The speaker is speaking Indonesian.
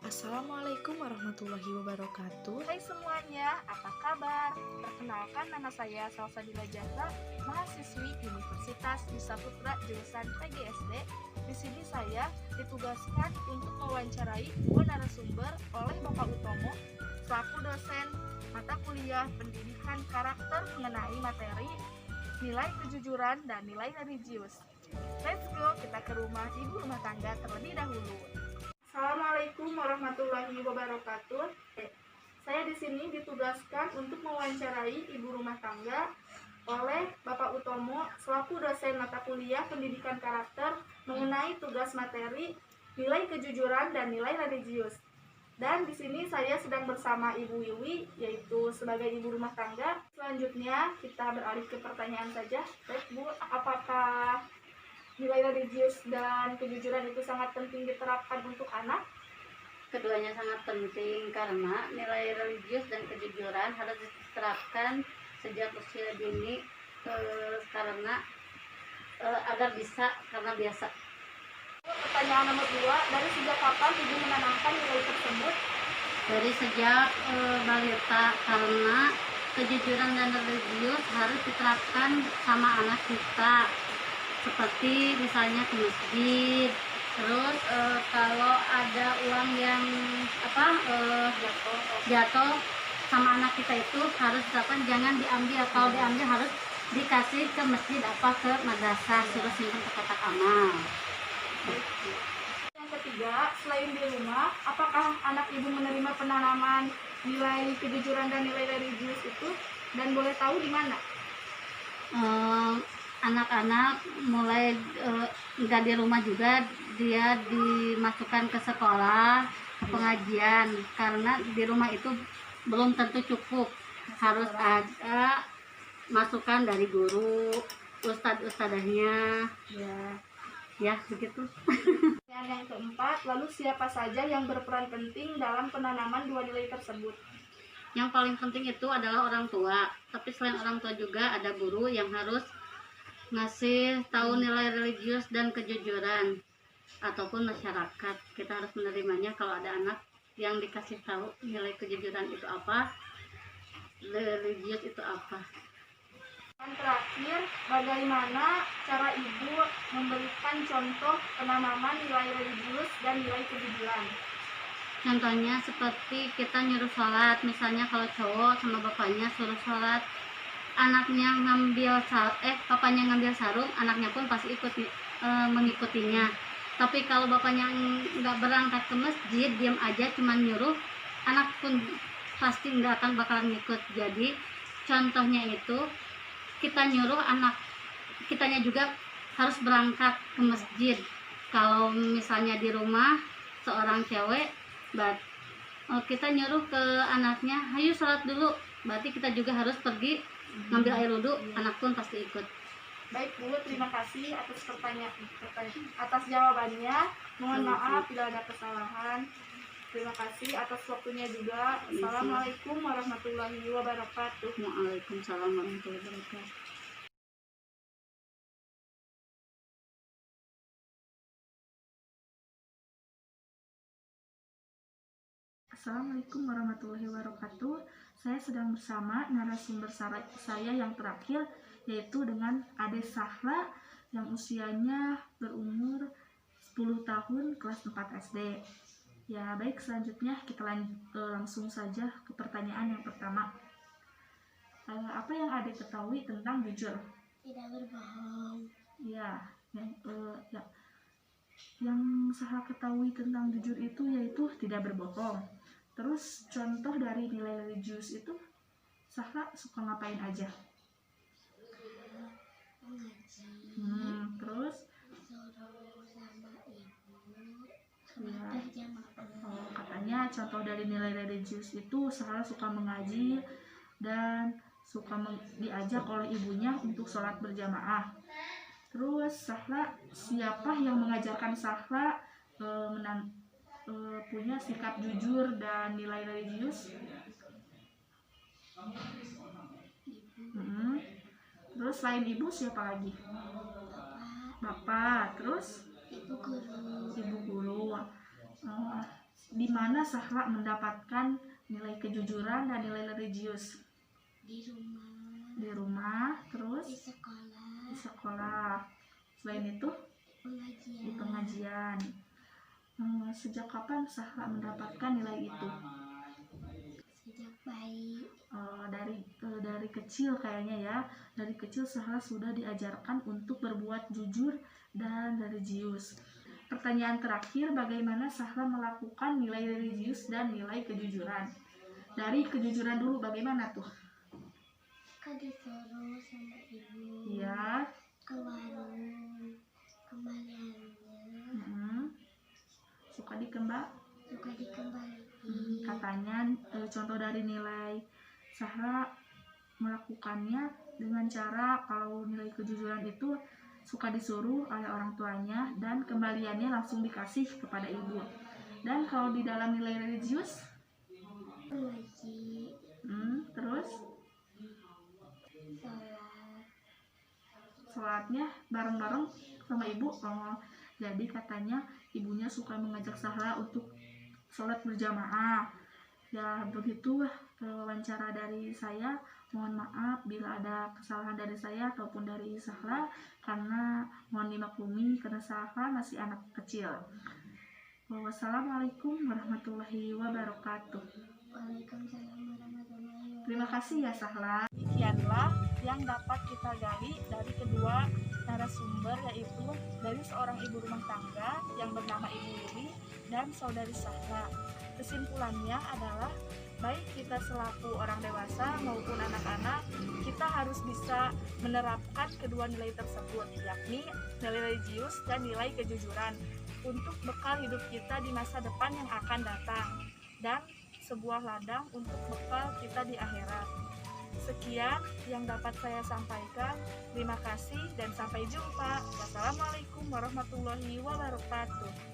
Assalamualaikum warahmatullahi wabarakatuh. Hai semuanya, apa kabar? Perkenalkan, nama saya Salsabila Jahra, mahasiswi Universitas Nusa jurusan PGSD. Di sini saya ditugaskan untuk mewawancarai dua narasumber oleh Bapak Utomo selaku dosen mata kuliah pendidikan karakter mengenai materi nilai kejujuran dan nilai religius. Let's go, kita ke rumah ibu rumah tangga terlebih dahulu. Assalamualaikum warahmatullahi wabarakatuh. Saya di sini ditugaskan untuk mewawancarai ibu rumah tangga oleh Bapak Utomo selaku dosen mata kuliah pendidikan karakter mengenai tugas materi nilai kejujuran dan nilai religius. Dan di sini saya sedang bersama Ibu Wiwi, yaitu sebagai ibu rumah tangga. Selanjutnya kita beralih ke pertanyaan saja. Baik Bu, apakah nilai religius dan kejujuran itu sangat penting diterapkan untuk anak? Keduanya sangat penting karena nilai religius dan kejujuran harus diterapkan sejak usia dini karena agar bisa karena biasa. Pertanyaan nomor 2, dari sejak kapan ibu menanamkan nilai tersebut? Dari sejak balita, karena kejujuran dan religius harus diterapkan sama anak kita, seperti misalnya ke masjid. Terus kalau ada uang yang jatuh sama anak kita itu harus diterapkan, jangan diambil. Kalau diambil harus dikasih ke masjid ke madrasah, suruh simpan ke kotak amal. Yang ketiga, selain di rumah, apakah anak ibu menerima penanaman nilai kejujuran dan nilai religius itu, dan boleh tahu di mana? Anak-anak mulai nggak di rumah juga, dia dimasukkan ke sekolah, ke pengajian, karena di rumah itu belum tentu cukup, harus ada masukan dari guru, ustadz-ustadzahnya, ya begitu. Dan yang keempat, lalu siapa saja yang berperan penting dalam penanaman dua nilai tersebut? Yang paling penting itu adalah orang tua, tapi selain orang tua juga ada guru yang harus ngasih tahu nilai religius dan kejujuran, ataupun masyarakat. Kita harus menerimanya kalau ada anak yang dikasih tahu nilai kejujuran itu apa, religius itu apa. Dan terakhir, bagaimana cara ibu memberikan contoh penanaman nilai religius dan nilai kejujuran? Contohnya seperti kita nyuruh sholat, misalnya kalau cowok sama bapaknya suruh sholat, anaknya papanya ngambil sarung, anaknya pun pasti mengikutinya. Tapi kalau bapaknya nggak berangkat ke masjid, diam aja cuma nyuruh, anak pun pasti nggak akan bakalan ngikut. Jadi contohnya itu kita nyuruh anak kitanya juga harus berangkat ke masjid. Kalau misalnya di rumah seorang cewek, kita nyuruh ke anaknya, ayo sholat dulu, berarti kita juga harus pergi ngambil air wudhu, anak pun pasti ikut. Baik Bu, terima kasih atas atas jawabannya. Mohon maaf bila ada kesalahan. Terima kasih atas waktunya juga. Assalamualaikum warahmatullahi wabarakatuh. Waalaikumsalam warahmatullahi wabarakatuh. Assalamualaikum warahmatullahi wabarakatuh. Saya sedang bersama narasumber saya yang terakhir, yaitu dengan Ade Sahra yang usianya berumur 10 tahun, kelas 4 SD. Ya baik, selanjutnya kita langsung saja ke pertanyaan yang pertama. Apa yang Ade ketahui tentang jujur? Tidak berbohong. Ya, yang saya ketahui tentang jujur itu yaitu tidak berbohong. Terus contoh dari nilai religius itu Sahra suka ngapain aja? Mengaji. Terus Suruh sama ibu. ya, Berjamaah. katanya contoh dari nilai religius itu Sahra suka mengaji dan suka diajak oleh ibunya untuk sholat berjamaah. Terus Sahra, siapa yang mengajarkan Sahra punya sikap jujur dan nilai religius? Terus selain ibu siapa lagi? Bapak. Terus Ibu guru. ibu guru. di mana Sahla mendapatkan nilai kejujuran dan nilai religius? Di rumah. Di rumah, Di terus sekolah. di sekolah. Selain itu, Pengajian. di pengajian. Sejak kapan Sahla mendapatkan nilai itu? Sejak bayi. Dari kecil kayaknya ya. Dari kecil Sahla sudah diajarkan untuk berbuat jujur dan religius. Pertanyaan terakhir, bagaimana Sahla melakukan nilai religius dan nilai kejujuran? Dari kejujuran dulu, bagaimana tuh? Kan disuruh sama ibu Iya. ke warung. Kembaliannya Suka dikembang. suka dikembalikan. Katanya contoh dari nilai Sahla melakukannya dengan cara kalau nilai kejujuran itu suka disuruh oleh orang tuanya dan kembaliannya langsung dikasih kepada ibu. Dan kalau di dalam nilai religius, Mengaji. terus Sholat. sholatnya bareng-bareng sama ibu. Jadi katanya ibunya suka mengajak Sahla untuk sholat berjamaah. Ya begitu wawancara dari saya. Mohon maaf bila ada kesalahan dari saya ataupun dari Sahla, karena mohon dimaklumi karena Sahla masih anak kecil. Wassalamualaikum warahmatullahi wabarakatuh. Waalaikumsalam warahmatullahi wabarakatuh. Terima kasih ya Sahla. Demikianlah yang dapat kita gali dari kedua narasumber, yaitu dari seorang ibu rumah tangga yang bernama Ibu Lili dan saudari Sahla. Kesimpulannya adalah baik kita selaku orang dewasa maupun anak-anak, kita harus bisa menerapkan kedua nilai tersebut, yakni nilai religius dan nilai kejujuran untuk bekal hidup kita di masa depan yang akan datang dan sebuah ladang untuk bekal kita di akhirat. Sekian yang dapat saya sampaikan. Terima kasih dan sampai jumpa. Wassalamualaikum warahmatullahi wabarakatuh.